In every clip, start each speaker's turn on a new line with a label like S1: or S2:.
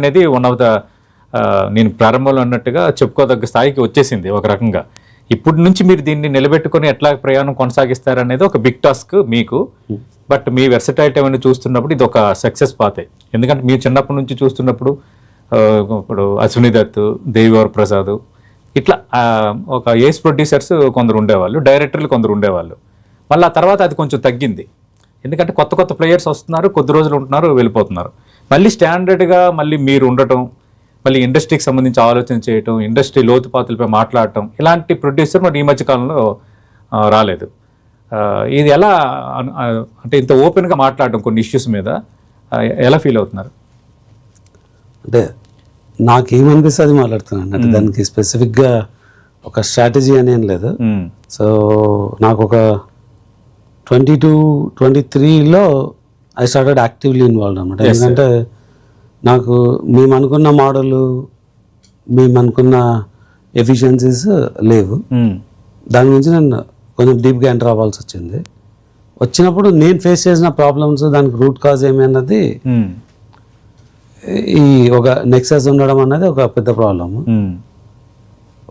S1: అనేది one of the నేను ప్రారంభంలో అన్నట్టుగా చెప్పుకోదగ్గ స్థాయికి వచ్చేసింది ఒక రకంగా. ఇప్పటి నుంచి మీరు దీన్ని నిలబెట్టుకొని ఎట్లా ప్రయాణం కొనసాగిస్తారనేది ఒక బిగ్ టాస్క్ మీకు. బట్ మీ వెర్సటైలిటీ అవన్నీ చూస్తున్నప్పుడు ఇది ఒక సక్సెస్ పాతే. ఎందుకంటే మీరు చిన్నప్పటి నుంచి చూస్తున్నప్పుడు ఇప్పుడు అశ్విని దత్, దేవివర్ ప్రసాద్ ఇట్లా ఒక ఏస్ ప్రొడ్యూసర్స్ కొందరు ఉండేవాళ్ళు, డైరెక్టర్లు కొందరు ఉండేవాళ్ళు. మళ్ళీ ఆ తర్వాత అది కొంచెం తగ్గింది. ఎందుకంటే కొత్త కొత్త ప్లేయర్స్ వస్తున్నారు, కొద్ది రోజులు ఉంటున్నారు, వెళ్ళిపోతున్నారు. మళ్ళీ స్టాండర్డ్గా మళ్ళీ మీరు ఉండటం, మళ్ళీ ఇండస్ట్రీకి సంబంధించి ఆలోచన చేయటం, ఇండస్ట్రీ లోతుపాతులపై మాట్లాడటం, ఇలాంటి ప్రొడ్యూసర్ మరి ఈ మధ్యకాలంలో రాలేదు. ఇది ఎలా అంటే ఇంత ఓపెన్గా మాట్లాడటం కొన్ని ఇష్యూస్ మీద ఎలా ఫీల్ అవుతున్నారు?
S2: అంటే నాకేమనిపిస్తుంది అది మాట్లాడుతున్నాను. అంటే దానికి స్పెసిఫిక్గా ఒక స్ట్రాటజీ అని ఏం లేదు. సో నాకు ఒక 22-23లో ఐ స్టార్టెడ్ యాక్టివ్లీ ఇన్వాల్వ్ అనమాట. ఎందుకంటే నాకు మేము అనుకున్న మోడల్, మేము అనుకున్న ఎఫిషియన్సీస్ లేవు. దాని గురించి నేను కొంచెం డీప్గా ఎంటర్ అవ్వాల్సి వచ్చింది. వచ్చినప్పుడు నేను ఫేస్ చేసిన ప్రాబ్లమ్స్, దానికి రూట్ కాజ్ ఏమి అన్నది ఈ ఒక నెక్సెస్ ఉండడం అన్నది ఒక పెద్ద ప్రాబ్లమ్.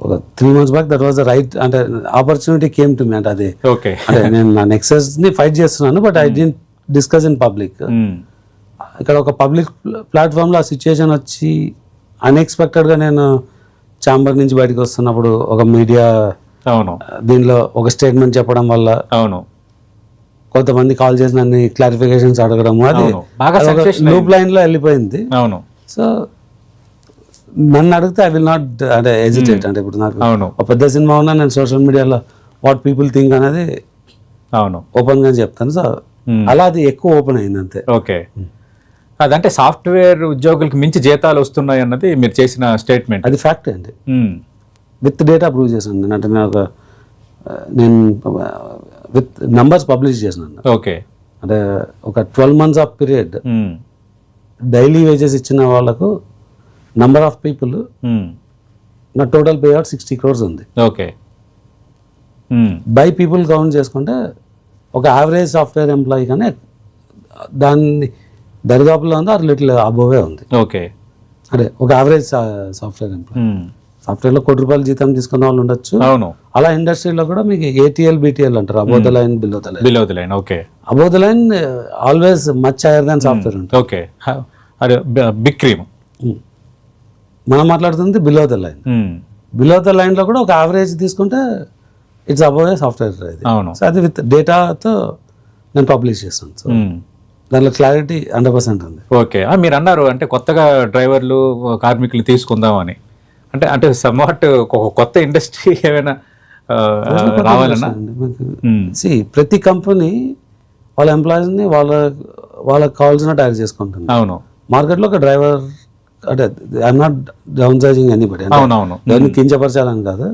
S2: ఒక 3 months back that was the right, అంటే ఆపర్చునిటీ కేమ్ టు మీ. అంటే అది అంటే నేను నా నెక్సెస్ ని ఫైట్ చేస్తున్నాను, but I didn't discuss in public. ఇక్కడ ఒక పబ్లిక్ ప్లాట్ఫామ్లో ఆ సిచ్యుయేషన్ వచ్చి అన్ఎక్స్పెక్టెడ్గా నేను ఛాంబర్ నుంచి బయటకు వస్తున్నప్పుడు ఒక మీడియా దీనిలో ఒక స్టేట్మెంట్ చెప్పడం వల్ల కొంతమంది కాల్ చేసి నన్ను క్లారిఫికేషన్స్ అడగడం, అది లూప్ లైన్లో వెళ్ళిపోయింది. సో నన్ను అడిగితే ఐ విల్ నాట్ అంటే హెజిటేట్. అంటే ఇప్పుడు నాకు ఒక పెద్ద సినిమా ఉన్నా నేను సోషల్ మీడియాలో వాట్ పీపుల్ థింక్ అనేది ఓపెన్గా చెప్తాను. సో అలా అది ఎక్కువ ఓపెన్ అయింది అంతే.
S1: ఓకే, అదంటే సాఫ్ట్వేర్ ఉద్యోగులకు మించి జీతాలు వస్తున్నాయి అన్నది మీరు చేసిన స్టేట్మెంట్.
S2: అది ఫ్యాక్ట్ అండి, విత్ డేటా ప్రూవ్ చేశాను. అంటే నేను విత్ నంబర్స్ పబ్లిష్ చేసినాను.
S1: ఓకే,
S2: అంటే ఒక 12 months of period daily wages ఇచ్చిన వాళ్ళకు నంబర్ ఆఫ్ పీపుల్ నా టోటల్ పే అవుట్ 60 crores ఉంది.
S1: ఓకే,
S2: బై పీపుల్ కౌంట్ చేసుకుంటే ఒక యావరేజ్ సాఫ్ట్వేర్ ఎంప్లాయీ కానీ దాన్ని దరిదాపులో ఉంది, ఆర్ లిటిల్ అబోవే ఉంది.
S1: ఓకే,
S2: అంటే ఒక యావరేజ్ సాఫ్ట్వేర్ ఎంప్లాయీ. సాఫ్ట్వేర్లో ₹1 జీతం తీసుకున్న వాళ్ళు ఉండొచ్చు. అలా ఇండస్ట్రీలో కూడా మీకు ATL, BTL అంటారు, above the line, below the line.
S1: Okay,
S2: above the line always much higher than software ఉంటుంది.
S1: ఓకే, అదే బిగ్ క్రీమ్.
S2: మనం మాట్లాడుతుంది below the line. Below the లైన్లో కూడా ఒక యావరేజ్ తీసుకుంటే it's above A software. So అది విత్ డేటాతో నేను పబ్లిష్ చేస్తాను. సో దానిలో క్లారిటీ 100% ఉంది.
S1: ఓకే, మీరు అన్నారు అంటే కొత్తగా డ్రైవర్లు, కార్మికులు తీసుకుందామని. అంటే సమ్వాట్ ఒక కొత్త ఇండస్ట్రీ ఏమైనా రావాలన్నా
S2: ప్రతి కంపెనీ వాళ్ళ ఎంప్లాయీస్ని వాళ్ళకి కావాల్సిన తయారు చేసుకుంటుంది.
S1: అవును,
S2: మార్కెట్లో ఒక డ్రైవర్, అంటే I'm not down sizing anybody, దాన్ని కించపరచాలని కాదు.